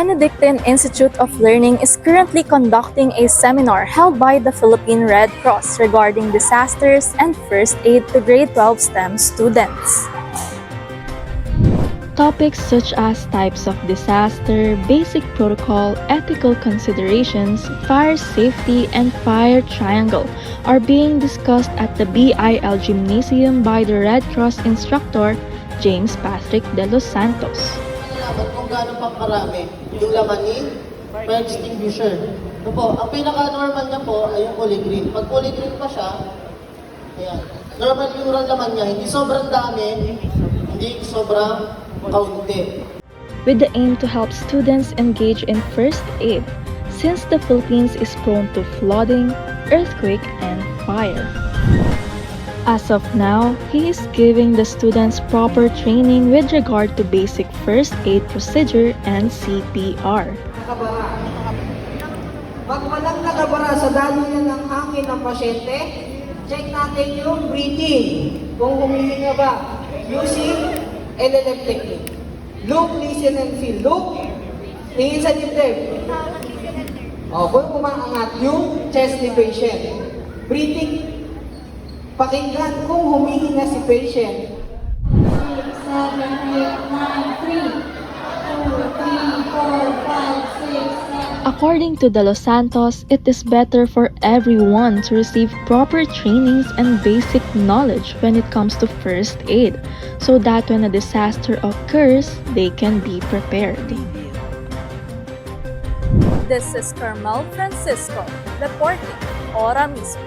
Benedictine Institute of Learning is currently conducting a seminar held by the Philippine Red Cross regarding disasters and first aid to grade 12 STEM students. Topics such as types of disaster, basic protocol, ethical considerations, fire safety, and fire triangle are being discussed at the BIL Gymnasium by the Red Cross instructor, James Patrick de los Santos. Nalaman kung gaano pang karami yung laman ni fire extinguisher. Ito po, ang pinaka-normal niya po ay yung kulay green. Pag kulay green pa siya, ayan, normal yung laman niya, hindi sobrang dami, hindi sobrang kaunti. With the aim to help students engage in first aid, since the Philippines is prone to flooding, earthquake, and fire. As of now, he is giving the students proper training with regard to basic first aid procedure and CPR. Nakabara. Pag walang nakabara sa daluyan ng hangin ng pasyente, check natin yung breathing. Kung humihinga ba, using LLM technique. Look, listen, and feel. Look, tingin sa dibdib. Kung umaangat yung chest ni patient. Breathing, pakinggan kung humihinga si patient. 6, 7, 8, 9, 3, 2, 3, 4, 5, 6, 7. According to De Los Santos, it is better for everyone to receive proper trainings and basic knowledge when it comes to first aid, so that when a disaster occurs, they can be prepared. This is Carmel Francisco reporting Ora Mismo.